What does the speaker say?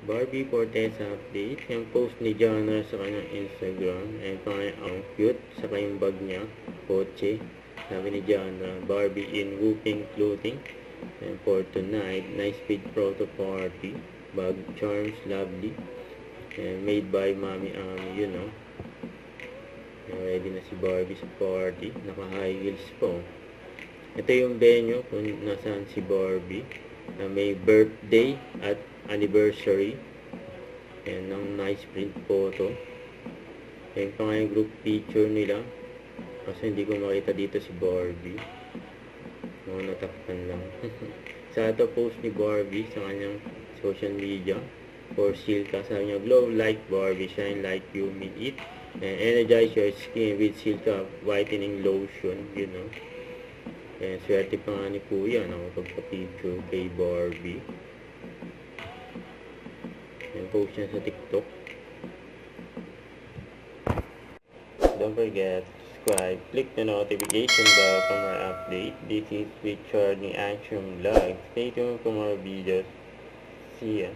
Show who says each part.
Speaker 1: Barbie Fortes update. Yung post ni Jana sa kanyang Instagram. Ayun pa nga ang cute. Saka yung bag niya. Kotse. Sabi ni Jana, Barbie in whooping clothing. And for tonight, nice speed photo party. Bag charms, lovely. And made by Mami Ami, you know. Ready na si Barbie sa party. Naka high heels po. Ito yung venue kung nasaan si Barbie. Na may birthday at anniversary. Ayan, ng nice print photo. Ayan pa nga yung group picture nila. Kasi hindi ko makita dito si Barbie. Mga natakpan lang. Sa ito post ni Barbie sa kanyang social media. For Silka, sabi niya, glow like Barbie, shine like you mean it. And energize your skin with Silka whitening lotion, you know. And swerte pa nga ni Kuya nakapagpa-picture kay Barbie. And post niya sa TikTok. Don't forget, subscribe, click the notification bell for more update. This is Richard ni Action Vlog. Stay tuned for more videos. See ya.